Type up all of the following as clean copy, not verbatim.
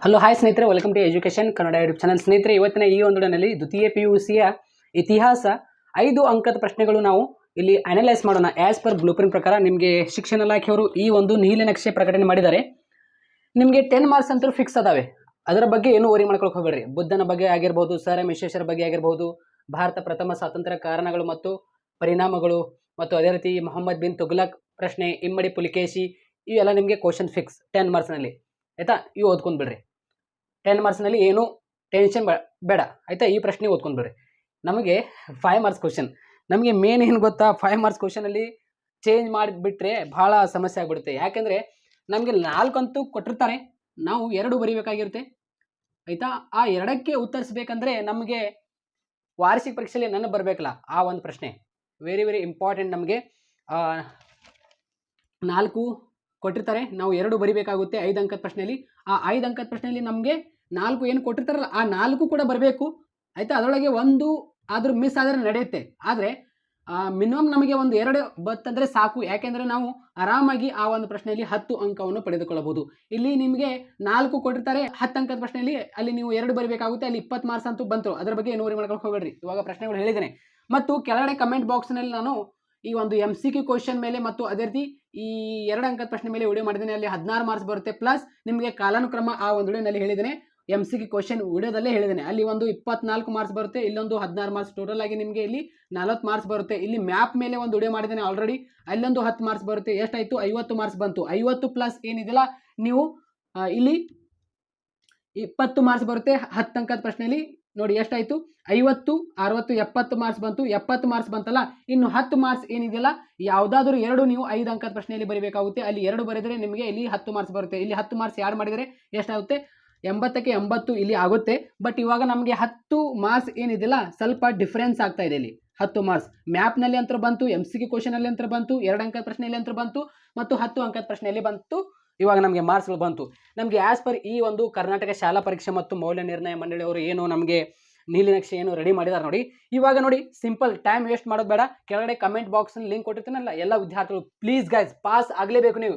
Hello hi ಸ್ನೇಹಿತರೆ, welcome to education Kannada YouTube channel. ಸ್ನೇಹಿತರೆ, ಇವತ್ತಿನ ಈ ಒಂದು ವಿಡಿಯೋನಲ್ಲಿ ದ್ವಿತೀಯ PUCಯ ಇತಿಹಾಸ 5 ಅಂಕದ ಪ್ರಶ್ನೆಗಳು ನಾವು ಇಲ್ಲಿ ಅನಲೈಸ್ ಮಾಡೋಣ. ಆಸ್ ಪರ್ ಬ್ಲೂ ಪ್ರಿಂಟ್ ಪ್ರಕಾರ ನಿಮಗೆ ಶಿಕ್ಷಣ ಇಲಾಖೆಯವರು ಈ ಒಂದು ನೀಲನಕ್ಷೆ ಪ್ರಕಟಣೆ ಮಾಡಿದ್ದಾರೆ. ನಿಮಗೆ 10 ಮಾರ್ಕ್ಸ್ ಅಂತೂ ಫಿಕ್ಸ್ ಅದಾವೆ. ಅದರ ಬಗ್ಗೆ ಏನು ವರಿ ಮಾಡ್ಕೊಳಕ್ಕೆ ಹೋಗಬೇಡ್ರಿ. ಬುದ್ಧನ ಬಗ್ಗೆ ಆಗಿರ್ಬೋದು, ಸರ್ ಎಂ ವಿಶ್ವೇಶ್ವರ ಬಗ್ಗೆ ಆಗಿರ್ಬೋದು, ಭಾರತ ಪ್ರಥಮ ಸ್ವಾತಂತ್ರ್ಯ ಕಾರಣಗಳು ಮತ್ತು ಪರಿಣಾಮಗಳು, ಮತ್ತು ಅದೇ ರೀತಿ ಮೊಹಮ್ಮದ್ ಬಿನ್ ತುಘಲಕ್ ಪ್ರಶ್ನೆ, ಇಮ್ಮಡಿ ಪುಲಿಕೇಶಿ, ಇವೆಲ್ಲ ನಿಮಗೆ ಕ್ವಶನ್ ಫಿಕ್ಸ್ 10 ಮಾರ್ಕ್ಸ್ನಲ್ಲಿ. ಆಯ್ತಾ? ಇವು ಓದ್ಕೊಂಡು ಬಿಡ್ರಿ. 10 ಮಾರ್ಕ್ಸ್ನಲ್ಲಿ ಏನು ಟೆನ್ಷನ್ ಬೇಡ. ಆಯಿತಾ? ಈ ಪ್ರಶ್ನೆ ಓದ್ಕೊಂಡ್ಬಿಡ್ರಿ. ನಮಗೆ 5 ಮಾರ್ಕ್ಸ್ ಕ್ವಶನ್, ನಮಗೆ ಮೇನ್ ಏನು ಗೊತ್ತಾ, 5 ಮಾರ್ಕ್ಸ್ ಕ್ವಶನಲ್ಲಿ ಚೇಂಜ್ ಮಾಡಿಬಿಟ್ರೆ ಭಾಳ ಸಮಸ್ಯೆ ಆಗಿಬಿಡುತ್ತೆ. ಯಾಕೆಂದರೆ ನಮಗೆ 4 ಅಂತೂ ಕೊಟ್ಟಿರ್ತಾರೆ, ನಾವು 2 ಬರೀಬೇಕಾಗಿರುತ್ತೆ. ಆಯಿತಾ? ಆ 2ಕ್ಕೆ ಉತ್ತರಿಸಬೇಕಂದ್ರೆ ನಮಗೆ ವಾರ್ಷಿಕ ಪರೀಕ್ಷೆಯಲ್ಲಿ ನನಗೆ ಬರಬೇಕಲ್ಲ, ಆ ಒಂದು ಪ್ರಶ್ನೆ ವೆರಿ ವೆರಿ ಇಂಪಾರ್ಟೆಂಟ್. ನಮಗೆ 4 ಕೊಟ್ಟಿರ್ತಾರೆ, ನಾವು 2 ಬರೀಬೇಕಾಗುತ್ತೆ 5 ಅಂಕದ ಪ್ರಶ್ನೆಯಲ್ಲಿ. ಆ 5 ಅಂಕದ ಪ್ರಶ್ನೆಯಲ್ಲಿ ನಮಗೆ 4 ಏನು ಕೊಟ್ಟಿರ್ತಾರಲ್ಲ, ಆ 4 ಕೂಡ ಬರಬೇಕು. ಆಯಿತಾ? ಅದರೊಳಗೆ 1 ಆದರೂ ಮಿಸ್ ಆದರೆ ನಡೆಯುತ್ತೆ. ಆದರೆ ಮಿನಿಮಮ್ ನಮಗೆ 2 ಬತ್ತಂದರೆ ಸಾಕು. ಯಾಕೆಂದರೆ ನಾವು ಆರಾಮಾಗಿ ಆ ಒಂದು ಪ್ರಶ್ನೆಯಲ್ಲಿ 10 ಅಂಕವನ್ನು ಪಡೆದುಕೊಳ್ಳಬಹುದು. ಇಲ್ಲಿ ನಿಮಗೆ 4 ಕೊಟ್ಟಿರ್ತಾರೆ, 10 ಅಂಕದ ಪ್ರಶ್ನೆಯಲ್ಲಿ ಅಲ್ಲಿ ನೀವು 2 ಬರೀಬೇಕಾಗುತ್ತೆ, ಅಲ್ಲಿ 20 ಮಾರ್ಕ್ಸ್ ಅಂತೂ ಬಂತು. ಅದರ ಬಗ್ಗೆ ಏನು ವರಿ ಮಾಡ್ಕೊಂಡು ಹೋಗಬೇಡ್ರಿ. ಇವಾಗ ಪ್ರಶ್ನೆಗಳು ಹೇಳಿದ್ದೇನೆ. ಮತ್ತು ಕೆಳಗಡೆ ಕಮೆಂಟ್ ಬಾಕ್ಸ್ನಲ್ಲಿ ನಾನು ಈ ಒಂದು MCQ ಕ್ವಶನ್ ಮೇಲೆ ಮತ್ತು ಅದೇ ರೀತಿ ಈ 2 ಅಂಕದ ಪ್ರಶ್ನೆ ಮೇಲೆ ವಿಡಿಯೋ ಮಾಡಿದ್ದೇನೆ. ಅಲ್ಲಿ 16 ಮಾರ್ಕ್ಸ್ ಬರುತ್ತೆ. ಪ್ಲಸ್ ನಿಮಗೆ ಕಾಲಾನುಕ್ರಮ ಆ ಒಂದು ವಿಡಿಯೋನಲ್ಲಿ ಹೇಳಿದ್ದೇನೆ. MCQ ಕ್ವಶನ್ ವಿಡಿಯೋದಲ್ಲೇ ಹೇಳಿದ್ದೇನೆ. ಅಲ್ಲಿ ಒಂದು 24 ಮಾರ್ಕ್ಸ್ ಬರುತ್ತೆ, ಇಲ್ಲೊಂದು 16 ಮಾರ್ಕ್ಸ್. ಟೋಟಲ್ ಆಗಿ ನಿಮಗೆ ಇಲ್ಲಿ 40 ಮಾರ್ಕ್ಸ್ ಬರುತ್ತೆ. ಇಲ್ಲಿ ಮ್ಯಾಪ್ ಮೇಲೆ ಒಂದು ವಿಡಿಯೋ ಮಾಡಿದ್ದೇನೆ ಆಲ್ರೆಡಿ, ಅಲ್ಲೊಂದು 10 ಮಾರ್ಕ್ಸ್ ಬರುತ್ತೆ. ಎಷ್ಟಾಯಿತು? 50 ಮಾರ್ಕ್ಸ್ ಬಂತು. 50 ಪ್ಲಸ್ ಏನಿದೆಯಲ್ಲ, ನೀವು ಇಲ್ಲಿ 20 ಮಾರ್ಕ್ಸ್ ಬರುತ್ತೆ 10 ಅಂಕದ ಪ್ರಶ್ನೆಯಲ್ಲಿ. ನೋಡಿ ಎಷ್ಟಾಯಿತು? 50, 60, 70 ಮಾರ್ಕ್ಸ್ ಬಂತು. 70 ಮಾರ್ಕ್ಸ್ ಬಂತಲ್ಲ, ಇನ್ನು 10 ಮಾರ್ಕ್ಸ್ ಏನಿದೆಯಲ್ಲ, ಯಾವುದಾದ್ರೂ 2 ನೀವು 5 ಅಂಕದ ಪ್ರಶ್ನೆಯಲ್ಲಿ ಬರೀಬೇಕಾಗುತ್ತೆ. ಅಲ್ಲಿ 2 ಬರೆದರೆ ನಿಮಗೆ ಇಲ್ಲಿ 10 ಮಾರ್ಕ್ಸ್ ಬರುತ್ತೆ. ಇಲ್ಲಿ 10 ಮಾರ್ಕ್ಸ್ ಆ್ಯಡ್ ಮಾಡಿದರೆ ಎಷ್ಟಾಗುತ್ತೆ? 80ಕ್ಕೆ 80 ಇಲ್ಲಿ ಆಗುತ್ತೆ. ಬಟ್ ಇವಾಗ ನಮಗೆ 10 ಮಾರ್ಕ್ಸ್ ಏನಿದೆಯಲ್ಲ, ಸ್ವಲ್ಪ ಡಿಫ್ರೆನ್ಸ್ ಆಗ್ತಾ ಇದೆ. ಇಲ್ಲಿ 10 ಮಾರ್ಕ್ಸ್ ಮ್ಯಾಪ್ನಲ್ಲಿ ಅಂತ ಬಂತು, MCQ ಕ್ವಶನಲ್ಲಿ ಅಂತ ಬಂತು, 2 ಅಂಕದ ಪ್ರಶ್ನೆಯಲ್ಲಿ ಅಂತ ಬಂತು, ಮತ್ತು 10 ಅಂಕದ ಪ್ರಶ್ನೆಯಲ್ಲಿ ಬಂತು. ಇವಾಗ ನಮಗೆ ಮಾರ್ಕ್ಸ್ಗಳು ಬಂತು. ನಮಗೆ ಆ್ಯಸ್ ಪರ್ ಈ ಒಂದು ಕರ್ನಾಟಕ ಶಾಲಾ ಪರೀಕ್ಷೆ ಮತ್ತು ಮೌಲ್ಯ ನಿರ್ಣಯ ಮಂಡಳಿಯವರು ಏನು ನಮಗೆ ನೀಲಿನಕ್ಷೆ ಏನು ರೆಡಿ ಮಾಡಿದ್ದಾರೆ ನೋಡಿ. ಇವಾಗ ನೋಡಿ, ಸಿಂಪಲ್, ಟೈಮ್ ವೇಸ್ಟ್ ಮಾಡೋದು ಬೇಡ. ಕೆಳಗಡೆ ಕಮೆಂಟ್ ಬಾಕ್ಸ್ನಲ್ಲಿ ಲಿಂಕ್ ಕೊಟ್ಟಿರ್ತೀನಲ್ಲ, ಎಲ್ಲ ವಿದ್ಯಾರ್ಥಿಗಳು ಪ್ಲೀಸ್ ಗೈಸ್ ಪಾಸ್ ಆಗಲೇಬೇಕು ನೀವು.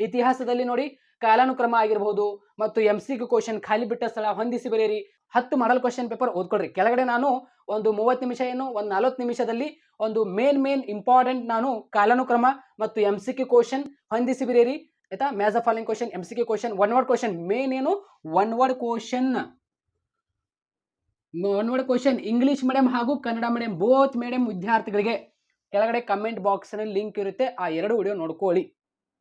ಇತಿಹಾಸದಲ್ಲಿ ನೋಡಿ, ಕಾಲಾನುಕ್ರಮ ಆಗಿರ್ಬೋದು ಮತ್ತು MCQ ಕ್ವಶನ್, ಖಾಲಿ ಬಿಟ್ಟ ಸ್ಥಳ, ಹೊಂದಿಸಿ ಬರೆಯಿರಿ, 10 ಮಾಡಲ್ ಕ್ವಶನ್ ಪೇಪರ್ ಓದ್ಕೊಳ್ರಿ. ಕೆಳಗಡೆ ನಾನು ಒಂದು 30 ನಿಮಿಷ ಏನು ಒಂದು 40 ನಿಮಿಷದಲ್ಲಿ ಒಂದು ಮೇನ್ ಇಂಪಾರ್ಟೆಂಟ್ ನಾನು ಕಾಲಾನುಕ್ರಮ ಮತ್ತು MCQ ಕ್ವಶನ್, ಹೊಂದಿಸಿ ಬರೆಯಿರಿ. ಆಯ್ತಾ? Match the following question, MCQ question, one word question, main ಏನು one word question English medium ಹಾಗೂ ಕನ್ನಡ ಮೀಡಿಯಂ ಬೋತ್ ಮೀಡಿಯಂ ವಿದ್ಯಾರ್ಥಿಗಳಿಗೆ ಕೆಳಗಡೆ ಕಮೆಂಟ್ ಬಾಕ್ಸ್ನಲ್ಲಿ ಲಿಂಕ್ ಇರುತ್ತೆ. ಆ 2 ವಿಡಿಯೋ ನೋಡ್ಕೊಳ್ಳಿ.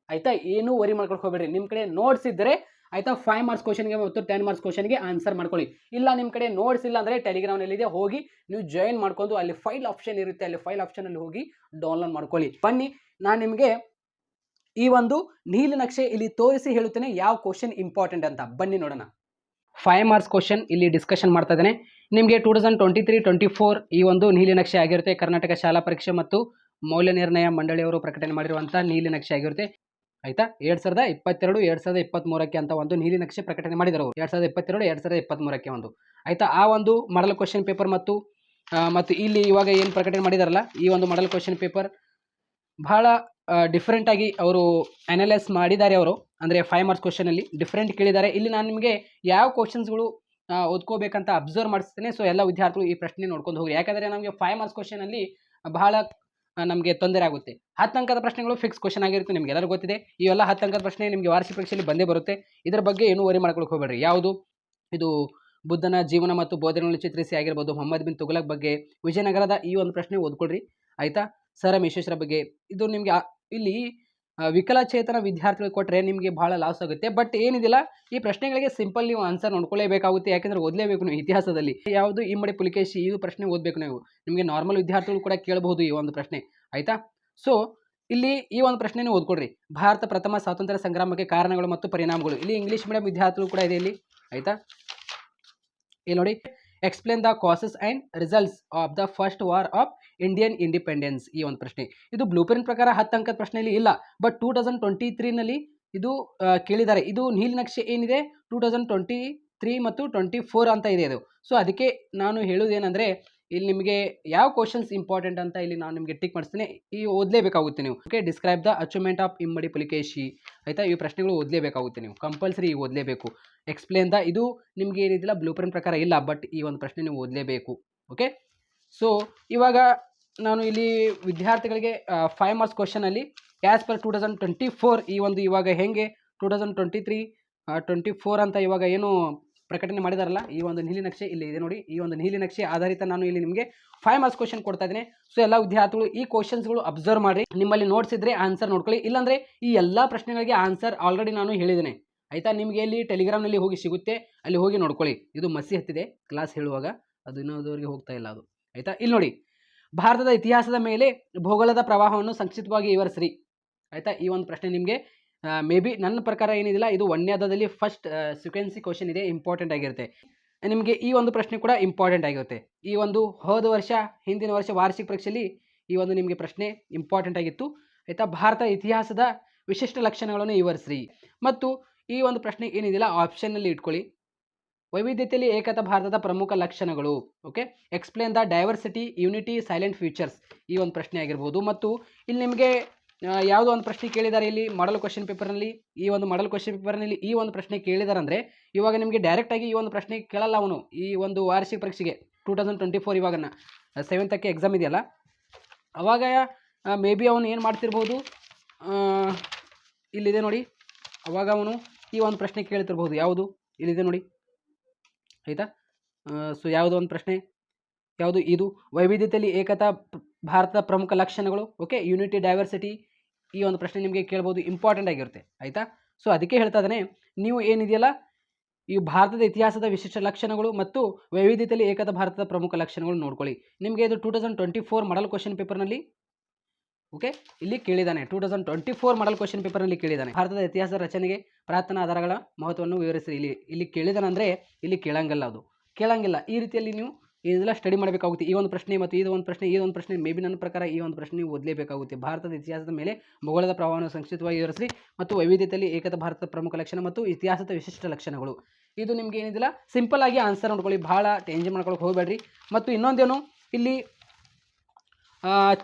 ಆಯಿತಾ? ಏನೂ ವರಿ ಮಾಡ್ಕೊಂಡು ಹೋಗಬೇಡ್ರಿ. ನಿಮ್ಮ ಕಡೆ ನೋಟ್ಸ್ ಇದ್ದರೆ ಆಯಿತಾ, 5 ಮಾರ್ಕ್ಸ್ ಕ್ವಶನ್ಗೆ ಮತ್ತು 10 ಮಾರ್ಕ್ಸ್ ಕ್ವಶನ್ಗೆ ಆನ್ಸರ್ ಮಾಡ್ಕೊಳ್ಳಿ. ಇಲ್ಲ ನಿಮ್ಮ ಕಡೆ ನೋಟ್ಸ್ ಇಲ್ಲ ಅಂದರೆ ಟೆಲಿಗ್ರಾಮ್ನಲ್ಲಿದೆ, ಹೋಗಿ ನೀವು ಜಾಯಿನ್ ಮಾಡ್ಕೊಂಡು ಅಲ್ಲಿ ಫೈಲ್ ಆಪ್ಷನ್ ಇರುತ್ತೆ, ಅಲ್ಲಿ ಫೈಲ್ ಆಪ್ಷನಲ್ಲಿ ಹೋಗಿ ಡೌನ್ಲೋಡ್ ಮಾಡ್ಕೊಳ್ಳಿ. ಬನ್ನಿ, ನಾನು ನಿಮಗೆ ಈ ಒಂದು ನೀಲನಕ್ಷೆ ಇಲ್ಲಿ ತೋರಿಸಿ ಹೇಳುತ್ತೇನೆ ಯಾವ ಕ್ವಶನ್ ಇಂಪಾರ್ಟೆಂಟ್ ಅಂತ. ಬನ್ನಿ ನೋಡೋಣ. 5 ಮಾರ್ಕ್ಸ್ ಕ್ವಶನ್ ಇಲ್ಲಿ ಡಿಸ್ಕಷನ್ ಮಾಡ್ತಾ ಇದ್ದೇನೆ. ನಿಮಗೆ 2023-24 ಈ ಒಂದು ನೀಲಿನಕ್ಷೆ ಆಗಿರುತ್ತೆ. ಕರ್ನಾಟಕ ಶಾಲಾ ಪರೀಕ್ಷೆ ಮತ್ತು ಮೌಲ್ಯ ನಿರ್ಣಯ ಮಂಡಳಿಯವರು ಪ್ರಕಟಣೆ ಮಾಡಿರುವಂಥ ನೀಲಿನಕ್ಷೆ ಆಗಿರುತ್ತೆ. ಆಯಿತಾ? 2022, 2023ಕ್ಕೆ ಅಂತ ಒಂದು ನೀಲಿನಕ್ಷೆ ಪ್ರಕಟಣೆ ಮಾಡಿದರು. 2022, 2023ಕ್ಕೆ ಒಂದು. ಆಯಿತಾ? ಆ ಒಂದು ಮಾಡಲ್ ಕ್ವಶನ್ ಪೇಪರ್ ಮತ್ತು ಇಲ್ಲಿ ಇವಾಗ ಏನು ಪ್ರಕಟಣೆ ಮಾಡಿದಾರಲ್ಲ, ಈ ಒಂದು ಮಾಡಲ್ ಕ್ವಶನ್ ಪೇಪರ್ ಬಹಳ ಡಿಫ್ರೆಂಟಾಗಿ ಅವರು ಅನಲೈಸ್ ಮಾಡಿದ್ದಾರೆ. ಅವರು ಅಂದರೆ 5 ಮಾರ್ಕ್ಸ್ ಕ್ವಶನಲ್ಲಿ ಡಿಫ್ರೆಂಟ್ ಕೇಳಿದ್ದಾರೆ. ಇಲ್ಲಿ ನಾನು ನಿಮಗೆ ಯಾವ ಕ್ವಶನ್ಸ್ಗಳು ಓದ್ಕೋಬೇಕಂತ ಅಬ್ಸರ್ವ್ ಮಾಡಿಸ್ತೇನೆ. ಸೊ ಎಲ್ಲ ವಿದ್ಯಾರ್ಥಿಗಳು ಈ ಪ್ರಶ್ನೆ ನೋಡ್ಕೊಂಡು ಹೋಗಿ. ಯಾಕಂದರೆ ನಮಗೆ 5 ಮಾರ್ಕ್ಸ್ ಕ್ವಶನಲ್ಲಿ ಬಹಳ ನಮಗೆ ತೊಂದರೆ ಆಗುತ್ತೆ. 10 ಅಂಕದ ಪ್ರಶ್ನೆಗಳು ಫಿಕ್ಸ್ ಕ್ವಶನ್ ಆಗಿರುತ್ತೆ, ನಿಮ್ಗೆ ಎಲ್ಲರೂ ಗೊತ್ತಿದೆ. ಇವೆಲ್ಲ 10 ಅಂಕದ ಪ್ರಶ್ನೆ ನಿಮಗೆ ವಾರ್ಷಿಕ ಪರೀಕ್ಷೆಯಲ್ಲಿ ಬಂದೇ ಬರುತ್ತೆ. ಇದರ ಬಗ್ಗೆ ಏನು ವರಿ ಮಾಡ್ಕೊಳಕ್ಕೆ ಹೋಗಬೇಡ್ರಿ. ಯಾವುದು ಇದು ಬುದ್ಧನ ಜೀವನ ಮತ್ತು ಬೋಧನೆಗಳನ್ನು ಚಿತ್ರಿಸಿ ಆಗಿರ್ಬೋದು, ಮೊಹಮ್ಮದ್ ಬಿನ್ ತುಘಲಕ್ ಬಗ್ಗೆ, ವಿಜಯನಗರದ ಈ ಒಂದು ಪ್ರಶ್ನೆ ಓದ್ಕೊಳ್ರಿ. ಆಯಿತಾ? ಸರ್ ಎಂ ವಿಶ್ವೇಶ್ವರ ಬಗ್ಗೆ. ಇದು ನಿಮಗೆ ಇಲ್ಲಿ ವಿಕಲಚೇತನ ವಿದ್ಯಾರ್ಥಿಗಳು ಕೊಟ್ಟರೆ ನಿಮಗೆ ಭಾಳ ಲಾಸ್ ಆಗುತ್ತೆ. ಬಟ್ ಏನಿದಿಲ್ಲ, ಈ ಪ್ರಶ್ನೆಗಳಿಗೆ ಸಿಂಪಲ್ ನೀವು ಆನ್ಸರ್ ನೋಡ್ಕೊಳ್ಳೇಬೇಕಾಗುತ್ತೆ. ಯಾಕೆಂದರೆ ಓದಲೇಬೇಕು ನೀವು. ಇತಿಹಾಸದಲ್ಲಿ ಯಾವುದು ಇಮ್ಮಡಿ ಪುಲಿಕೇಶಿ ಇದು ಪ್ರಶ್ನೆ ಓದಬೇಕು ನೀವು. ನಿಮಗೆ ನಾರ್ಮಲ್ ವಿದ್ಯಾರ್ಥಿಗಳು ಕೂಡ ಕೇಳಬಹುದು ಈ ಒಂದು ಪ್ರಶ್ನೆ. ಆಯಿತಾ? ಸೊ ಇಲ್ಲಿ ಈ ಒಂದು ಪ್ರಶ್ನೆನೇ ಓದ್ಕೊಳ್ರಿ. ಭಾರತ ಪ್ರಥಮ ಸ್ವಾತಂತ್ರ್ಯ ಸಂಗ್ರಾಮಕ್ಕೆ ಕಾರಣಗಳು ಮತ್ತು ಪರಿಣಾಮಗಳು. ಇಲ್ಲಿ ಇಂಗ್ಲೀಷ್ ಮೀಡಿಯಂ ವಿದ್ಯಾರ್ಥಿಗಳು ಕೂಡ ಇದೆ ಇಲ್ಲಿ. ಆಯಿತಾ? ಇಲ್ಲಿ ನೋಡಿ, explain the causes and results of the first war of Indian independence. ಈ ಒಂದು ಪ್ರಶ್ನೆ ಇದು ಬ್ಲೂ ಪ್ರಿಂಟ್ ಪ್ರಕಾರ 10 ಅಂಕದ ಪ್ರಶ್ನೆಯಲ್ಲಿ ಇಲ್ಲ, ಬಟ್ 2023ನಲ್ಲಿ ಇದು ಕೇಳಿದ್ದಾರೆ. ಇದು ನೀಲನಕ್ಷೆ ಏನಿದೆ 2023 ಮತ್ತು 24 ಅಂತ ಇದೆ ಇದು. ಸೊ ಅದಕ್ಕೆ ನಾನು ಹೇಳೋದೇನೆಂದರೆ, ಇಲ್ಲಿ ನಿಮಗೆ ಯಾವ ಕ್ವಶನ್ಸ್ ಇಂಪಾರ್ಟೆಂಟ್ ಅಂತ ಇಲ್ಲಿ ನಾನು ನಿಮಗೆ ಟಿಕ್ ಮಾಡಿಸ್ತೇನೆ, ಈ ಓದಲೇಬೇಕಾಗುತ್ತೆ ನೀವು. Okay, describe the achievement of ಇಮ್ಮಡಿ ಪುಲಿಕೇಶಿ. ಆಯಿತಾ, ಈ ಪ್ರಶ್ನೆಗಳು ಓದಲೇಬೇಕಾಗುತ್ತೆ ನೀವು, ಕಂಪಲ್ಸರಿ ಓದಲೇಬೇಕು. ಎಕ್ಸ್ಪ್ಲೇನ್ ದ, ಇದು ನಿಮಗೆ ಏನಿದಿಲ್ಲ ಬ್ಲೂ ಪ್ರಿಂಟ್ ಪ್ರಕಾರ ಇಲ್ಲ, ಬಟ್ ಈ ಒಂದು ಪ್ರಶ್ನೆ ನೀವು ಓದಲೇಬೇಕು. ಓಕೆ, ಸೊ ಇವಾಗ ನಾನು ಇಲ್ಲಿ ವಿದ್ಯಾರ್ಥಿಗಳಿಗೆ 5 ಮಾರ್ಕ್ಸ್ ಕ್ವಶನಲ್ಲಿ ಆ್ಯಸ್ ಪರ್ 2024 ಈ ಒಂದು ಇವಾಗ ಹೆಂಗೆ 2023 24 ಅಂತ ಇವಾಗ ಏನು ಪ್ರಕಟಣೆ ಮಾಡಿದಾರಲ್ಲ, ಈ ಒಂದು ನೀಲಿನಕ್ಷೆ ಇಲ್ಲಿ ಇದೆ ನೋಡಿ, ಈ ಒಂದು ನೀಲಿನಕ್ಷೆ ಆಧಾರಿತ ನಾನು ಇಲ್ಲಿ ನಿಮಗೆ 5 ಮಾರ್ಕ್ಸ್ ಕ್ವಶನ್ ಕೊಡ್ತಾ ಇದ್ದೀನಿ. ಸೊ ಎಲ್ಲ ವಿದ್ಯಾರ್ಥಿಗಳು ಈ ಕ್ವಶನ್ಸ್ಗಳು ಅಬ್ಸರ್ವ್ ಮಾಡಿ, ನಿಮ್ಮಲ್ಲಿ ನೋಟ್ಸ್ ಇದ್ರೆ ಆನ್ಸರ್ ನೋಡ್ಕೊಳ್ಳಿ, ಇಲ್ಲಾಂದರೆ ಈ ಎಲ್ಲ ಪ್ರಶ್ನೆಗಳಿಗೆ ಆನ್ಸರ್ ಆಲ್ರೆಡಿ ನಾನು ಹೇಳಿದ್ದೇನೆ. ಆಯಿತಾ, ನಿಮಗೆ ಇಲ್ಲಿ ಟೆಲಿಗ್ರಾಮ್ನಲ್ಲಿ ಹೋಗಿ ಸಿಗುತ್ತೆ, ಅಲ್ಲಿ ಹೋಗಿ ನೋಡ್ಕೊಳ್ಳಿ. ಇದು ಮಸಿ ಹತ್ತಿದೆ ಕ್ಲಾಸ್ ಹೇಳುವಾಗ, ಅದು ಇನ್ನೋದವರಿಗೆ ಹೋಗ್ತಾ ಇಲ್ಲ ಅದು. ಆಯಿತಾ, ಇಲ್ಲಿ ನೋಡಿ, ಭಾರತದ ಇತಿಹಾಸದ ಮೇಲೆ ಭೂಗೋಳದ ಪ್ರವಾಹವನ್ನು ಸಂಕ್ಷಿಪ್ತವಾಗಿ ವಿವರಿಸ್ರಿ. ಆಯಿತಾ, ಈ ಒಂದು ಪ್ರಶ್ನೆ ನಿಮಗೆ ಮೇ ಬಿ ನನ್ನ ಪ್ರಕಾರ ಏನಿದಿಲ್ಲ, ಇದು ಒಂದನೇದಲ್ಲಿ ಫಸ್ಟ್ ಸೀಕ್ವೆನ್ಸಿ ಕ್ವಶನ್ ಇದೆ, ಇಂಪಾರ್ಟೆಂಟ್ ಆಗಿರುತ್ತೆ ನಿಮಗೆ. ಈ ಒಂದು ಪ್ರಶ್ನೆ ಕೂಡ ಇಂಪಾರ್ಟೆಂಟ್ ಆಗಿರುತ್ತೆ. ಈ ಒಂದು ಹೋದ ವರ್ಷ ಹಿಂದಿನ ವರ್ಷ ವಾರ್ಷಿಕ ಪರೀಕ್ಷೆಯಲ್ಲಿ ಈ ಒಂದು ನಿಮಗೆ ಪ್ರಶ್ನೆ ಇಂಪಾರ್ಟೆಂಟ್ ಆಗಿತ್ತು. ಆಯಿತಾ, ಭಾರತ ಇತಿಹಾಸದ ವಿಶಿಷ್ಟ ಲಕ್ಷಣಗಳನ್ನು ವಿವರಿಸ್ರಿ. ಮತ್ತು ಈ ಒಂದು ಪ್ರಶ್ನೆ ಏನಿದಿಲ್ಲ ಆಪ್ಷನ್ನಲ್ಲಿ ಇಟ್ಕೊಳ್ಳಿ. ವೈವಿಧ್ಯತೆಯಲ್ಲಿ ಏಕತಾ ಭಾರತದ ಪ್ರಮುಖ ಲಕ್ಷಣಗಳು. Okay, explain the diversity, unity, salient features, ಈ ಒಂದು ಪ್ರಶ್ನೆ ಆಗಿರ್ಬೋದು. ಮತ್ತು ಇಲ್ಲಿ ನಿಮಗೆ ಯಾವುದೋ ಒಂದು ಪ್ರಶ್ನೆ ಕೇಳಿದ್ದಾರೆ ಇಲ್ಲಿ ಮಾಡಲ್ ಕ್ವಶನ್ ಪೇಪರ್ನಲ್ಲಿ, ಈ ಒಂದು ಮಾಡಲ್ ಕ್ವಶನ್ ಪೇಪರ್ನಲ್ಲಿ ಈ ಒಂದು ಪ್ರಶ್ನೆ ಕೇಳಿದ್ದಾರೆ ಅಂದರೆ ಇವಾಗ ನಿಮಗೆ ಡೈರೆಕ್ಟಾಗಿ ಈ ಒಂದು ಪ್ರಶ್ನೆ ಕೇಳಲ್ಲ ಅವನು. ಈ ಒಂದು ವಾರ್ಷಿಕ ಪರೀಕ್ಷೆಗೆ 2024 ಇವಾಗ 7th ಎಕ್ಸಾಮ್ ಇದೆಯಲ್ಲ, ಅವಾಗ ಮೇ ಬಿ ಅವನು ಏನು ಮಾಡ್ತಿರ್ಬೋದು, ಇಲ್ಲಿದೆ ನೋಡಿ, ಅವಾಗ ಅವನು ಈ ಒಂದು ಪ್ರಶ್ನೆ ಕೇಳ್ತಿರ್ಬೋದು. ಯಾವುದು ಇಲ್ಲಿದೆ ನೋಡಿ, ಆಯಿತಾ. ಸೊ ಯಾವುದೋ ಒಂದು ಪ್ರಶ್ನೆ, ಯಾವುದು ಇದು, ವೈವಿಧ್ಯತೆಯಲ್ಲಿ ಏಕತಾ ಭಾರತದ ಪ್ರಮುಖ ಲಕ್ಷಣಗಳು. ಓಕೆ, ಯೂನಿಟಿ, ಡೈವರ್ಸಿಟಿ, ಈ ಒಂದು ಪ್ರಶ್ನೆ ನಿಮಗೆ ಕೇಳ್ಬೋದು, ಇಂಪಾರ್ಟೆಂಟ್ ಆಗಿರುತ್ತೆ. ಆಯಿತಾ, ಸೊ ಅದಕ್ಕೆ ಹೇಳ್ತಾ ಇದ್ದಾನೆ, ನೀವು ಏನಿದೆಯಲ್ಲ ಈ ಭಾರತದ ಇತಿಹಾಸದ ವಿಶಿಷ್ಟ ಲಕ್ಷಣಗಳು ಮತ್ತು ವೈವಿಧ್ಯತೆಯಲ್ಲಿ ಏಕತಾ ಭಾರತದ ಪ್ರಮುಖ ಲಕ್ಷಣಗಳು ನೋಡ್ಕೊಳ್ಳಿ. ನಿಮಗೆ ಇದು 2024 ಮಾಡಲ್ ಕ್ವಶನ್ ಪೇಪರ್ನಲ್ಲಿ ಓಕೆ ಇಲ್ಲಿ ಕೇಳಿದ್ದಾನೆ. 2024 ಮಾಡಲ್ ಕ್ವಶನ್ ಪೇಪರ್ನಲ್ಲಿ ಕೇಳಿದ್ದಾನೆ. ಭಾರತದ ಇತಿಹಾಸದ ರಚನೆಗೆ ಪ್ರಾರ್ಥನಾ ಆಧಾರಗಳ ಮಹತ್ವವನ್ನು ವಿವರಿಸಿ. ಇಲ್ಲಿ ಕೇಳಿದಾನಂದರೆ ಇಲ್ಲಿ ಕೇಳಂಗಿಲ್ಲ, ಅದು ಕೇಳಂಗಿಲ್ಲ. ಈ ರೀತಿಯಲ್ಲಿ ನೀವು ಇದೆಲ್ಲ ಸ್ಟಡಿ ಮಾಡಬೇಕಾಗುತ್ತೆ. ಈ ಒಂದು ಪ್ರಶ್ನೆ ಮತ್ತು ಇದು ಒಂದು ಪ್ರಶ್ನೆ ಮೇ ಬಿ ನನ್ನ ಪ್ರಕಾರ ಈ ಒಂದು ಪ್ರಶ್ನೆ ನೀವು ಓದಲೇಬೇಕಾಗುತ್ತೆ. ಭಾರತದ ಇತಿಹಾಸದ ಮೇಲೆ ಭೂಗೋಳದ ಪ್ರವಾಹವನ್ನು ಸಂಕ್ಷಿಪ್ತವಾಗಿ ವಿವರಿಸಿ ಮತ್ತು ವೈವಿಧ್ಯತೆಯಲ್ಲಿ ಏಕತಾ ಭಾರತದ ಪ್ರಮುಖ ಲಕ್ಷಣ ಮತ್ತು ಇತಿಹಾಸದ ವಿಶಿಷ್ಟ ಲಕ್ಷಣಗಳು. ಇದು ನಿಮ್ಗೆ ಏನಿದಿಲ್ಲ ಸಿಂಪಲ್ ಆಗಿ ಆನ್ಸರ್ ನೋಡ್ಕೊಳ್ಳಿ, ಭಾಳ ಟೆನ್ಷನ್ ಮಾಡ್ಕೊಳಕ್ಕೆ ಹೋಗಬೇಡ್ರಿ. ಮತ್ತು ಇನ್ನೊಂದೇನು, ಇಲ್ಲಿ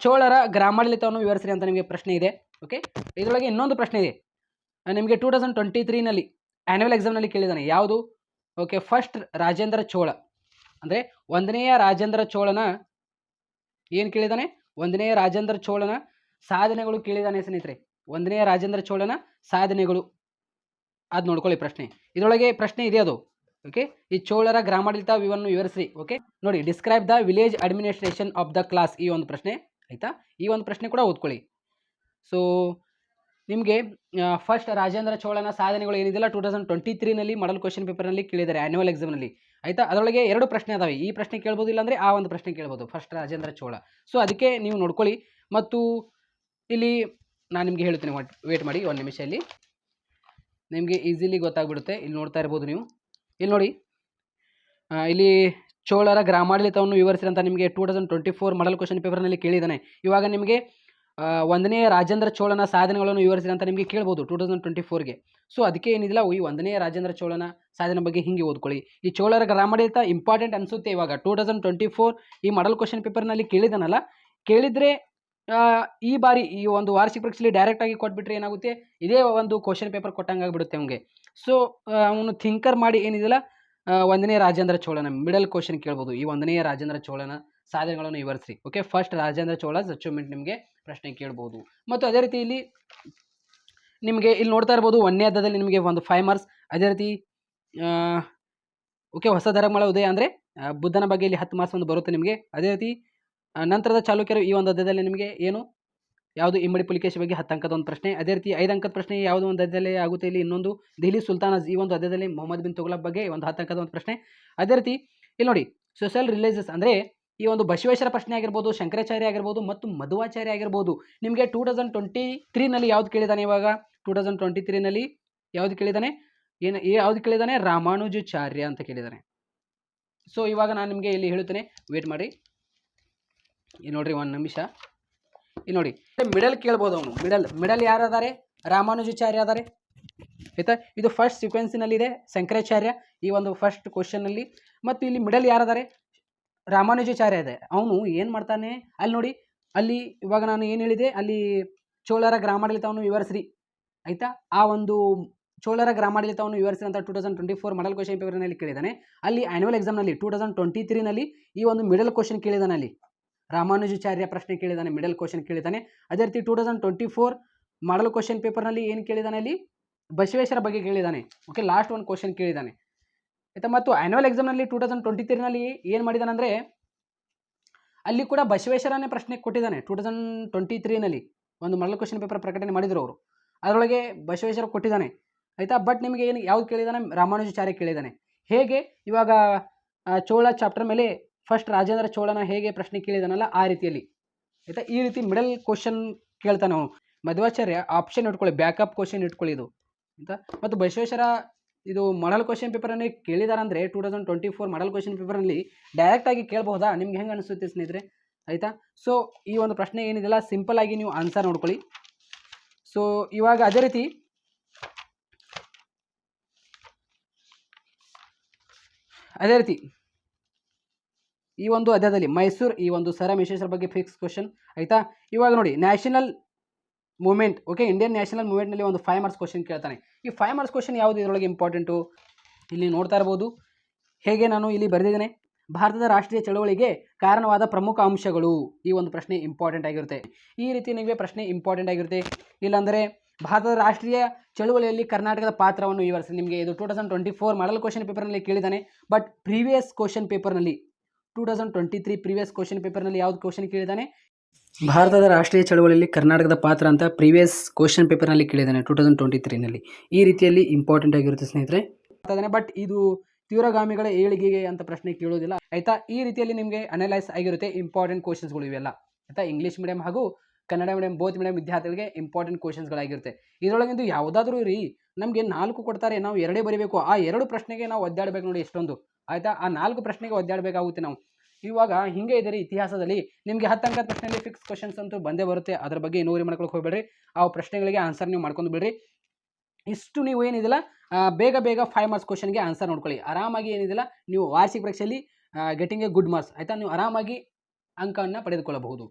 ಚೋಳರ ಗ್ರಾಮಾಡಳಿತವನ್ನು ವಿವರಿಸ್ರಿ ಅಂತ ನಿಮಗೆ ಪ್ರಶ್ನೆ ಇದೆ. ಓಕೆ, ಇದರೊಳಗೆ ಇನ್ನೊಂದು ಪ್ರಶ್ನೆ ಇದೆ ನಿಮಗೆ 2023ನಲ್ಲಿ ಆ್ಯನ್ಯುವಲ್ ಎಕ್ಸಾಮ್ನಲ್ಲಿ ಕೇಳಿದ್ದಾನೆ. ಯಾವುದು? ಓಕೆ, ಫಸ್ಟ್ ರಾಜೇಂದ್ರ ಚೋಳ ಅಂದರೆ 1ನೇಯ ರಾಜೇಂದ್ರ ಚೋಳನ ಏನು ಕೇಳಿದ್ದಾನೆ? 1ನೇಯ ರಾಜೇಂದ್ರ ಚೋಳನ ಸಾಧನೆಗಳು ಕೇಳಿದ್ದಾನೆ ಸ್ನೇಹಿತರೆ. 1ನೇಯ ರಾಜೇಂದ್ರ ಚೋಳನ ಸಾಧನೆಗಳು ಅದು ನೋಡ್ಕೊಳ್ಳಿ ಪ್ರಶ್ನೆ. ಇದರೊಳಗೆ ಪ್ರಶ್ನೆ ಇದೆ ಅದು. ಓಕೆ, ಈ ಚೋಳರ ಗ್ರಾಮಾಡಳಿತವನ್ನು ವಿವರಿಸ್ರಿ. ಓಕೆ ನೋಡಿ, describe the village administration of the class, ಈ ಒಂದು ಪ್ರಶ್ನೆ ಆಯಿತಾ. ಈ ಒಂದು ಪ್ರಶ್ನೆ ಕೂಡ ಓದ್ಕೊಳ್ಳಿ. ಸೊ ನಿಮಗೆ ಫಸ್ಟ್ ರಾಜೇಂದ್ರ ಚೋಳನ ಸಾಧನೆಗಳು ಏನಿದೆಯಲ್ಲ 2023ನಲ್ಲಿ ಮಾಡಲ್ ಕ್ವಶನ್ ಪೇಪರ್ನಲ್ಲಿ ಕೇಳಿದ್ದಾರೆ ಆ್ಯನ್ಯುವಲ್ ಎಕ್ಸಾಮ್ನಲ್ಲಿ ಆಯಿತಾ. ಅದರೊಳಗೆ 2 ಪ್ರಶ್ನೆ ಅದಾವೆ. ಈ ಪ್ರಶ್ನೆ ಕೇಳ್ಬೋದು, ಇಲ್ಲಾಂದರೆ ಆ ಒಂದು ಪ್ರಶ್ನೆ ಕೇಳ್ಬೋದು, ಫಸ್ಟ್ ರಾಜೇಂದ್ರ ಚೋಳ. ಸೊ ಅದಕ್ಕೆ ನೀವು ನೋಡ್ಕೊಳ್ಳಿ. ಮತ್ತು ಇಲ್ಲಿ ನಾನು ನಿಮಗೆ ಹೇಳ್ತೀನಿ, ವೇಟ್ ಮಾಡಿ ಒಂದು ನಿಮಿಷ, ಇಲ್ಲಿ ನಿಮಗೆ ಈಸಿಲಿ ಗೊತ್ತಾಗ್ಬಿಡುತ್ತೆ. ಇಲ್ಲಿ ನೋಡ್ತಾ ಇರ್ಬೋದು ನೀವು, ಇಲ್ಲಿ ನೋಡಿ, ಇಲ್ಲಿ ಚೋಳರ ಗ್ರಾಮಾಡಳಿತವನ್ನು ವಿವರಿಸಿರಿ ಅಂತ ನಿಮಗೆ 2024 ಮಾಡಲ್ ಕ್ವಶನ್ ಪೇಪರ್ನಲ್ಲಿ ಕೇಳಿದ್ದಾನೆ. ಇವಾಗ ನಿಮಗೆ 1ನೇ ರಾಜೇಂದ್ರ ಚೋಳನ ಸಾಧನೆಗಳನ್ನು ವಿವರಿಸಿರಿ ಅಂತ ನಿಮಗೆ ಕೇಳ್ಬೋದು 2024ಗೆ. ಸೊ ಅದಕ್ಕೆ ಏನಿದಿಲ್ಲ, ಈ 1ನೇ ರಾಜೇಂದ್ರ ಚೋಳನ ಸಾಧನೆ ಬಗ್ಗೆ ಹಿಂಗೆ ಓದ್ಕೊಳ್ಳಿ. ಈ ಚೋಳರ ಗ್ರಾಮಾಡಳಿತ ಇಂಪಾರ್ಟೆಂಟ್ ಅನಿಸುತ್ತೆ. ಇವಾಗ 2024 ಈ ಮಾಡಲ್ ಕ್ವಶನ್ ಪೇಪರ್ನಲ್ಲಿ ಕೇಳಿದಾನಲ್ಲ, ಕೇಳಿದರೆ ಈ ಬಾರಿ ಈ ಒಂದು ವಾರ್ಷಿಕ ಪರೀಕ್ಷೆಯಲ್ಲಿ ಡೈರೆಕ್ಟಾಗಿ ಕೊಟ್ಬಿಟ್ರೆ ಏನಾಗುತ್ತೆ, ಇದೇ ಒಂದು ಕ್ವಶನ್ ಪೇಪರ್ ಕೊಟ್ಟಂಗೆ ಆಗಿಬಿಡುತ್ತೆ ಅವನಿಗೆ. ಸೊ ಅವನು ಥಿಂಕರ್ ಮಾಡಿ ಏನಿದಿಲ್ಲ 1ನೇ ರಾಜೇಂದ್ರ ಚೋಳನ ಮಿಡಲ್ ಕ್ವಶನ್ ಕೇಳ್ಬೋದು. ಈ 1ನೇ ರಾಜೇಂದ್ರ ಚೋಳನ ಸಾಧನೆಗಳನ್ನು ವಿವರಿಸ್ರಿ. Okay, first Rajendra Cholas achievement ನಿಮಗೆ ಪ್ರಶ್ನೆ ಕೇಳ್ಬೋದು. ಮತ್ತು ಅದೇ ರೀತಿ ಇಲ್ಲಿ ನಿಮಗೆ ಇಲ್ಲಿ ನೋಡ್ತಾ ಇರ್ಬೋದು 1ನೇ ಅಧ್ಯಾಯದಲ್ಲಿ ನಿಮಗೆ ಒಂದು 5 ಮಾರ್ಕ್ಸ್. ಅದೇ ರೀತಿ ಓಕೆ, ಹೊಸ ಧರ್ಮಗಳ ಉದಯ ಅಂದರೆ ಬುದ್ಧನ ಬಗ್ಗೆ ಇಲ್ಲಿ 10 ಮಾರ್ಕ್ಸ್ ಒಂದು ಬರುತ್ತೆ ನಿಮಗೆ. ಅದೇ ರೀತಿ ನಂತರದ ಚಾಲುಕ್ಯರು ಈ ಒಂದು ಅಧ್ಯಾಯದಲ್ಲಿ ನಿಮಗೆ ಏನು ಯಾವುದು ಇಮ್ಮಡಿ ಪುಲಿಕೇಶಿ ಬಗ್ಗೆ 10 ಅಂಕದ ಒಂದು ಪ್ರಶ್ನೆ. ಅದೇ ರೀತಿ 5 ಅಂಕದ ಪ್ರಶ್ನೆ ಯಾವುದೋ ಒಂದು ಅಧ್ಯಾಯದಲ್ಲಿ ಆಗುತ್ತೆ. ಇಲ್ಲಿ ಇನ್ನೊಂದು ದೆಹಲಿ ಸುಲ್ತಾನಸ್, ಈ ಒಂದು ಅಧ್ಯಾಯದಲ್ಲಿ ಮೊಹಮ್ಮದ್ ಬಿನ್ ತುಘಲಕ್ ಬಗ್ಗೆ ಒಂದು 10 ಅಂಕದ ಒಂದು ಪ್ರಶ್ನೆ. ಅದೇ ರೀತಿ ಇಲ್ಲಿ ನೋಡಿ ಸೋಷಿಯಲ್ ರಿಲೀಜಸ್ ಅಂದರೆ ಈ ಒಂದು ಬಸವೇಶ್ವರ ಪ್ರಶ್ನೆ ಆಗಿರ್ಬೋದು, ಶಂಕರಾಚಾರ್ಯ ಆಗಿರ್ಬೋದು ಮತ್ತು ಮಧ್ವಾಚಾರ್ಯ ಆಗಿರ್ಬೋದು. ನಿಮಗೆ 2023ನಲ್ಲಿ ಯಾವ್ದು ಕೇಳಿದ್ದಾನೆ? ಇವಾಗ 2023ನಲ್ಲಿ ಯಾವ್ದು ಕೇಳಿದ್ದಾನೆ? ಯಾವ್ದು ಕೇಳಿದ್ದಾನೆ? ರಾಮಾನುಜಾಚಾರ್ಯ ಅಂತ ಕೇಳಿದ್ದಾನೆ. ಸೊ ಇವಾಗ ನಾನು ನಿಮಗೆ ಇಲ್ಲಿ ಹೇಳುತ್ತೇನೆ, ವೇಟ್ ಮಾಡಿ. ಇಲ್ಲಿ ನೋಡ್ರಿ ಒಂದು ನಿಮಿಷ. ಇಲ್ಲಿ ನೋಡಿ ಮಿಡಲ್ ಕೇಳ್ಬೋದು ಅವನು. ಮಿಡಲ್ ಯಾರದಾರೆ? ರಾಮಾನುಜಾಚಾರ್ಯ ಅದಾರೆ ಆಯಿತಾ. ಇದು ಫಸ್ಟ್ ಸೀಕ್ವೆನ್ಸಿನಲ್ಲಿದೆ ಶಂಕರಾಚಾರ್ಯ ಈ ಒಂದು ಫಸ್ಟ್ ಕ್ವಶನ್ನಲ್ಲಿ. ಮತ್ತು ಇಲ್ಲಿ ಮಿಡಲ್ ಯಾರದಾರೆ? ರಾಮಾನುಜಾಚಾರ್ಯ ಇದೆ, ಅವನು ಏನು ಮಾಡ್ತಾನೆ ಅಲ್ಲಿ ನೋಡಿ, ಅಲ್ಲಿ ಇವಾಗ ನಾನು ಏನು ಹೇಳಿದೆ, ಅಲ್ಲಿ ಚೋಳರ ಗ್ರಾಮಾಡಳಿತವನ್ನು ವಿವರಿಸ್ರಿ ಆಯಿತಾ. ಆ ಒಂದು ಚೋಳರ ಗ್ರಾಮಾಡಳಿತವನ್ನು ವಿವರಿಸಿ ಅಂತ 2024 ಮಾಡಲ್ ಕ್ವಶನ್ ಪೇಪರ್ನಲ್ಲಿ ಕೇಳಿದ್ದಾನೆ. ಅಲ್ಲಿ ಆ್ಯನ್ಯುವಲ್ ಎಕ್ಸಾಮ್ನಲ್ಲಿ 2023ನಲ್ಲಿ ಈ ಒಂದು ಮಿಡಲ್ ಕ್ವಶನ್ ಕೇಳಿದ್ದಾನೆ. ಅಲ್ಲಿ ರಾಮಾನುಜಾಚಾರ್ಯ ಪ್ರಶ್ನೆ ಕೇಳಿದ್ದಾನೆ, ಮಿಡಲ್ ಕ್ವಶನ್ ಕೇಳಿದ್ದಾನೆ. ಅದೇ ರೀತಿ 2024 ಮಾಡಲ್ ಕ್ವಶನ್ ಪೇಪರ್ನಲ್ಲಿ ಏನು ಕೇಳಿದ್ದಾನೆ, ಅಲ್ಲಿ ಬಸವೇಶ್ವರ ಬಗ್ಗೆ ಕೇಳಿದ್ದಾನೆ. ಓಕೆ, ಲಾಸ್ಟ್ ಒಂದು ಕ್ವಶನ್ ಕೇಳಿದ್ದಾನೆ ಆಯಿತಾ. ಮತ್ತು ಆ್ಯನ್ಯುವಲ್ ಎಕ್ಸಾಮ್ನಲ್ಲಿ 2023ನಲ್ಲಿ ಏನು ಮಾಡಿದ್ದಾನೆ ಅಂದರೆ, ಅಲ್ಲಿ ಕೂಡ ಬಸವೇಶ್ವರನೇ ಪ್ರಶ್ನೆ ಕೊಟ್ಟಿದ್ದಾನೆ. 2023ನಲ್ಲಿ ಒಂದು ಮಾಡಲ್ ಕ್ವಶನ್ ಪೇಪರ್ ಪ್ರಕಟಣೆ ಮಾಡಿದರು ಅವರು, ಅದರೊಳಗೆ ಬಸವೇಶ್ವರ ಕೊಟ್ಟಿದ್ದಾನೆ ಆಯಿತಾ. ಬಟ್ ನಿಮಗೆ ಏನು ಯಾವ್ದು ಕೇಳಿದ್ದಾನೆ, ರಾಮಾನುಜಾಚಾರ್ಯ ಕೇಳಿದ್ದಾನೆ. ಹೇಗೆ ಇವಾಗ ಚೋಳ ಚಾಪ್ಟರ್ ಮೇಲೆ ಫಸ್ಟ್ ರಾಜೇಂದ್ರ ಚೋಳನ ಹೇಗೆ ಪ್ರಶ್ನೆ ಕೇಳಿದಾನಲ್ಲ ಆ ರೀತಿಯಲ್ಲಿ ಆಯಿತಾ. ಈ ರೀತಿ ಮಿಡಲ್ ಕ್ವಶನ್ ಕೇಳ್ತಾನೆ ಅವನು. ಮಧ್ವಾಚಾರ್ಯ ಆಪ್ಷನ್ ಇಟ್ಕೊಳ್ಳಿ, ಬ್ಯಾಕಪ್ ಕ್ವಶನ್ ಇಟ್ಕೊಳ್ಳಿ ಇದು ಆಯಿತಾ. ಮತ್ತು ಬಸವೇಶ್ವರ ಇದು ಮಾಡಲ್ ಕ್ವಶನ್ ಪೇಪರನ್ನೇ ಕೇಳಿದಾರೆ ಅಂದರೆ 2024 ಮಾಡಲ್ ಕ್ವಶನ್ ಪೇಪರಲ್ಲಿ ಡೈರೆಕ್ಟಾಗಿ ಕೇಳಬಹುದಾ, ನಿಮ್ಗೆ ಹೆಂಗೆ ಅನಿಸುತ್ತೆ ಸ್ನೇಹಿತರೆ ಆಯಿತಾ. ಸೊ ಈ ಒಂದು ಪ್ರಶ್ನೆ ಏನಿದೆಯಲ್ಲ ಸಿಂಪಲ್ ಆಗಿ ನೀವು ಆನ್ಸರ್ ನೋಡ್ಕೊಳ್ಳಿ. ಸೊ ಇವಾಗ ಅದೇ ರೀತಿ ಈ ಒಂದು ಅಧ್ಯಾಯದಲ್ಲಿ ಮೈಸೂರು ಈ ಒಂದು ಸರ ವಿಶ್ವೇಶ್ವರ ಬಗ್ಗೆ ಫಿಕ್ಸ್ ಕ್ವಶನ್ ಆಯಿತಾ. ಇವಾಗ ನೋಡಿ national movement, okay, Indian national ಮೂವ್ಮೆಂಟ್ನಲ್ಲಿ ಒಂದು 5 ಮಾರ್ಕ್ಸ್ ಕ್ವಶನ್ ಕೇಳ್ತಾನೆ. ಈ 5 ಮಾರ್ಕ್ಸ್ ಕ್ವಶನ್ ಯಾವುದು ಇದರೊಳಗೆ ಇಂಪಾರ್ಟೆಂಟು ಇಲ್ಲಿ ನೋಡ್ತಾ ಇರ್ಬೋದು. ಹೇಗೆ ನಾನು ಇಲ್ಲಿ ಬರೆದಿದ್ದೇನೆ, ಭಾರತದ ರಾಷ್ಟ್ರೀಯ ಚಳವಳಿಗೆ ಕಾರಣವಾದ ಪ್ರಮುಖ ಅಂಶಗಳು, ಈ ಒಂದು ಪ್ರಶ್ನೆ ಇಂಪಾರ್ಟೆಂಟ್ ಆಗಿರುತ್ತೆ. ಈ ರೀತಿ ನಿಮಗೆ ಪ್ರಶ್ನೆ ಇಂಪಾರ್ಟೆಂಟ್ ಆಗಿರುತ್ತೆ. ಇಲ್ಲಾಂದರೆ ಭಾರತದ ರಾಷ್ಟ್ರೀಯ ಚಳುವಳಿಯಲ್ಲಿ ಕರ್ನಾಟಕದ ಪಾತ್ರವನ್ನು ವಿವರಿಸಿ. ನಿಮಗೆ ಇದು 2024 ಮಾಡಲ್ ಕ್ವಶನ್ ಪೇಪರ್ನಲ್ಲಿ ಕೇಳಿದ್ದಾನೆ. ಬಟ್ ಪ್ರೀವಿಯಸ್ ಕ್ವಶನ್ ಪೇಪರ್ನಲ್ಲಿ 2023 ಪ್ರೀವಿಯಸ್ ಕ್ವಶನ್ ಪೇಪರ್ನಲ್ಲಿ ಯಾವ್ದು ಕ್ವಶನ್ ಕೇಳಿದ್ದಾನೆ, ಭಾರತದ ರಾಷ್ಟ್ರೀಯ ಚಳವಳಿಯಲ್ಲಿ ಕರ್ನಾಟಕದ ಪಾತ್ರ ಅಂತ ಪ್ರೀವಿಯಸ್ ಕ್ವಶನ್ ಪೇಪರ್ನಲ್ಲಿ ಕೇಳಿದ್ದಾನೆ 2023ನಲ್ಲಿ. ಈ ರೀತಿಯಲ್ಲಿ ಇಂಪಾರ್ಟೆಂಟ್ ಆಗಿರುತ್ತೆ ಸ್ನೇಹಿತರೆ. ಬಟ್ ಇದು ತೀವ್ರಗಾಮಿಗಳ ಏಳಿಗೆಗೆ ಅಂತ ಪ್ರಶ್ನೆ ಕೇಳೋದಿಲ್ಲ ಆಯಿತಾ. ಈ ರೀತಿಯಲ್ಲಿ ನಿಮಗೆ ಅನಲೈಸ್ ಆಗಿರುತ್ತೆ ಇಂಪಾರ್ಟೆಂಟ್ ಕ್ವಶನ್ಸ್ಗಳು ಇವೆಲ್ಲ ಆಯಿತಾ. ಇಂಗ್ಲೀಷ್ ಮೀಡಿಯಂ ಹಾಗೂ ಕನ್ನಡ ಮೀಡಿಯಂ ಬೋತ್ ಮೀಡಿಯಂ ವಿದ್ಯಾರ್ಥಿಗಳಿಗೆ ಇಂಪಾರ್ಟೆಂಟ್ ಕ್ವಶನ್ಸ್ಗಳಾಗಿರುತ್ತೆ. ಇದರೊಳಗಿಂದು ಯಾವುದಾದ್ರೂ ರೀ ನಮಗೆ 4 ಕೊಡ್ತಾರೆ, ನಾವು 2 ಬರೀಬೇಕು. ಆ 2 ಪ್ರಶ್ನೆಗೆ ನಾವು ಒದ್ದಾಡಬೇಕು ನೋಡಿ ಎಷ್ಟೊಂದು ಆಯಿತಾ. ಆ 4 ಪ್ರಶ್ನೆಗೆ ಒದ್ದಾಡಬೇಕಾಗುತ್ತೆ ನಾವು. ಇವಾಗ ಹಿಂಗೆ ಇದೆ ರೀ ಇತಿಹಾಸದಲ್ಲಿ ನಿಮಗೆ 10 ಅಂಕದ ಪ್ರಶ್ನೆಯಲ್ಲಿ ಫಿಕ್ಸ್ ಕ್ವಶನ್ಸ್ ಅಂತೂ ಬಂದೇ ಬರುತ್ತೆ. ಅದ್ರ ಬಗ್ಗೆ ಏನೋ ಮಾಡ್ಕೊಳಕ್ಕೆ ಹೋಗಬೇಡ್ರಿ. ಆ ಪ್ರಶ್ನೆಗಳಿಗೆ ಆನ್ಸರ್ ನೀವು ಮಾಡ್ಕೊಂಡು ಬಿಡ್ರಿ. ಇಷ್ಟು ನೀವು ಏನಿದಿಲ್ಲ ಬೇಗ 5 ಮಾರ್ಕ್ಸ್ ಕ್ವಶನ್ಗೆ ಆನ್ಸರ್ ನೋಡ್ಕೊಳ್ಳಿ. ಆರಾಮಾಗಿ ಏನಿದಿಲ್ಲ ನೀವು ವಾರ್ಷಿಕ ಪರೀಕ್ಷೆಯಲ್ಲಿ ಗೆಟಿಂಗ್ ಎ ಗುಡ್ ಮಾರ್ಕ್ಸ್ ಆಯಿತಾ, ನೀವು ಆರಾಮಾಗಿ ಅಂಕವನ್ನು ಪಡೆದುಕೊಳ್ಳಬಹುದು.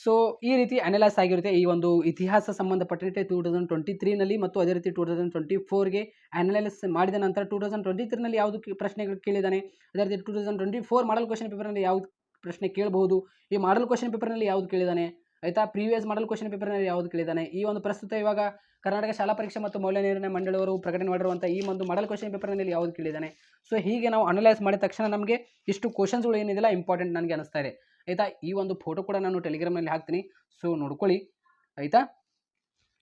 ಸೊ ಈ ರೀತಿ ಅನಲೈಸ್ ಆಗಿರುತ್ತೆ ಈ ಒಂದು ಇತಿಹಾಸ ಸಂಬಂಧಪಟ್ಟಂತೆ 2023ನಲ್ಲಿ. ಮತ್ತು ಅದೇ ರೀತಿ 2024ಗೆ ಅನಲೈಸ್ ಮಾಡಿದ ನಂತರ 2023ನಲ್ಲಿ ಯಾವುದು ಪ್ರಶ್ನೆಗಳು ಕೇಳಿದ್ದಾನೆ, ಅದೇ ರೀತಿ 2024 ಮಾಡಲ್ ಕ್ವಶನ್ ಪೇಪರ್ನಲ್ಲಿ ಯಾವುದು ಪ್ರಶ್ನೆ ಕೇಳಬಹುದು, ಈ ಮಾಡಲ್ ಕ್ವಶನ್ ಪೇಪರ್ನಲ್ಲಿ ಯಾವುದು ಕೇಳಿದ್ದಾನೆ ಆಯಿತಾ, ಪ್ರೀವಿಯಸ್ ಮಾಡಲ್ ಕ್ವಶನ್ ಪೇಪರ್ನಲ್ಲಿ ಯಾವುದು ಕೇಳಿದ್ದಾನೆ. ಈ ಒಂದು ಪ್ರಸ್ತುತ ಇವಾಗ ಕರ್ನಾಟಕ ಶಾಲಾ ಪರೀಕ್ಷೆ ಮತ್ತು ಮೌಲ್ಯ ನಿರ್ಣಯ ಮಂಡಳಿಯವರು ಪ್ರಕಟಣೆ ಮಾಡಿರುವಂಥ ಈ ಒಂದು ಮಾಡಲ್ ಕ್ವಶನ್ ಪೇಪರ್ನಲ್ಲಿ ಯಾವುದು ಕೇಳಿದ್ದಾನೆ. ಸೊ ಹೀಗೆ ನಾವು ಅನಲೈಸ್ ಮಾಡಿದ ತಕ್ಷಣ ನಮಗೆ ಇಷ್ಟು ಕ್ವಶನ್ಸ್ಗಳು ಏನಿದೆಲ್ಲ ಇಂಪಾರ್ಟೆಂಟ್ ನನಗೆ ಅನಿಸ್ತಾ ಇದೆ ಆಯಿತಾ. ಈ ಒಂದು ಫೋಟೋ ಕೂಡ ನಾನು ಟೆಲಿಗ್ರಾಮ್ನಲ್ಲಿ ಹಾಕ್ತೀನಿ, ಸೊ ನೋಡ್ಕೊಳ್ಳಿ ಆಯಿತಾ.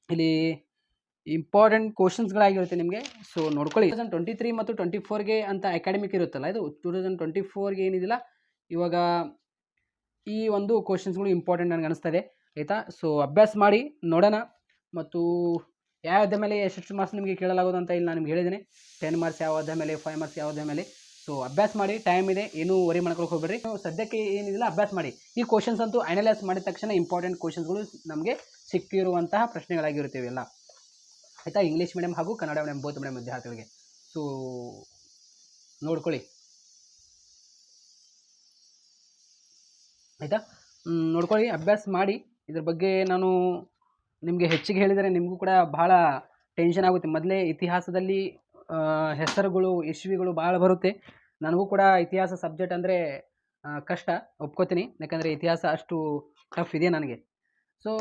ಇಲ್ಲಿ ಇಂಪಾರ್ಟೆಂಟ್ ಕ್ವಶನ್ಸ್ಗಳಾಗಿರುತ್ತೆ ನಿಮಗೆ, ಸೊ ನೋಡ್ಕೊಳ್ಳಿ. 2023 ಮತ್ತು 24ಗೆ ಅಂತ ಅಕಾಡೆಮಿಕ್ ಇರುತ್ತಲ್ಲ, ಇದು 2024ಗೆ ಏನಿದಿಲ್ಲ ಇವಾಗ ಈ ಒಂದು ಕ್ವಶನ್ಸ್ಗಳು ಇಂಪಾರ್ಟೆಂಟ್ ನನಗೆ ಅನಿಸ್ತಾ ಇದೆ ಆಯಿತಾ. ಸೊ ಅಭ್ಯಾಸ ಮಾಡಿ ನೋಡೋಣ. ಮತ್ತು ಯಾವ ಅಧ್ಯಾಯ ಮೇಲೆ ಎಷ್ಟು ಮಾರ್ಕ್ಸ್ ನಿಮಗೆ ಕೇಳಲಾಗೋದು ಅಂತ ಇಲ್ಲಿ ನಾನು ನಿಮ್ಗೆ ಹೇಳಿದ್ದೇನೆ. 10 ಮಾರ್ಕ್ಸ್ ಯಾವ ಅಧ್ಯಾಯ ಮೇಲೆ, 5 ಮಾರ್ಕ್ಸ್ ಯಾವ ಅಧ್ಯಾಯ ಮೇಲೆ. ಸೊ ಅಭ್ಯಾಸ ಮಾಡಿ, ಟೈಮ್ ಇದೆ, ಏನೂ ವರಿ ಮಾಡ್ಕೊಳಕ್ಕೆ ಹೋಗ್ಬೇಡ್ರಿ. ಸದ್ಯಕ್ಕೆ ಏನಿದಿಲ್ಲ ಅಭ್ಯಾಸ ಮಾಡಿ. ಈ ಕ್ವಶನ್ಸ್ ಅಂತೂ ಅನಲೈಸ್ ಮಾಡಿದ ತಕ್ಷಣ ಇಂಪಾರ್ಟೆಂಟ್ ಕ್ವಶನ್ಸ್ಗಳು ನಮಗೆ ಸಿಕ್ಕಿರುವಂತಹ ಪ್ರಶ್ನೆಗಳಾಗಿರುತ್ತವೆ ಎಲ್ಲ ಆಯಿತಾ. ಇಂಗ್ಲೀಷ್ ಮೀಡಿಯಂ ಹಾಗೂ ಕನ್ನಡ ಮೀಡಿಯಂ ಬೋತ್ ಮೀಡಿಯಂ ವಿದ್ಯಾರ್ಥಿಗಳಿಗೆ ಸೊ ನೋಡ್ಕೊಳ್ಳಿ ಆಯಿತಾ. ನೋಡ್ಕೊಳ್ಳಿ, ಅಭ್ಯಾಸ ಮಾಡಿ. ಇದ್ರ ಬಗ್ಗೆ ನಾನು ನಿಮಗೆ ಹೆಚ್ಚಿಗೆ ಹೇಳಿದರೆ ನಿಮಗೂ ಕೂಡ ಭಾಳ ಟೆನ್ಷನ್ ಆಗುತ್ತೆ. ಮೊದಲೇ ಇತಿಹಾಸದಲ್ಲಿ ಹೆಸರುಗಳು ಇಶ್ವಿಗಳು ಭಾಳ ಬರುತ್ತೆ. ನನಗೂ ಕೂಡ ಇತಿಹಾಸ ಸಬ್ಜೆಕ್ಟ್ ಅಂದರೆ ಕಷ್ಟ ಒಪ್ಕೋತೀನಿ, ಯಾಕಂದರೆ ಇತಿಹಾಸ ಅಷ್ಟು ಟಫ್ ಇದೆ ನನಗೆ. ಸೊ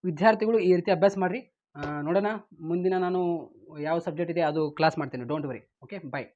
ವಿದ್ಯಾರ್ಥಿಗಳು ಈ ರೀತಿ ಅಭ್ಯಾಸ ಮಾಡಿರಿ. ನೋಡೋಣ ಮುಂದಿನ ನಾನು ಯಾವ ಸಬ್ಜೆಕ್ಟ್ ಇದೆ ಅದು ಕ್ಲಾಸ್ ಮಾಡ್ತೀನಿ. Don't worry. Okay, bye.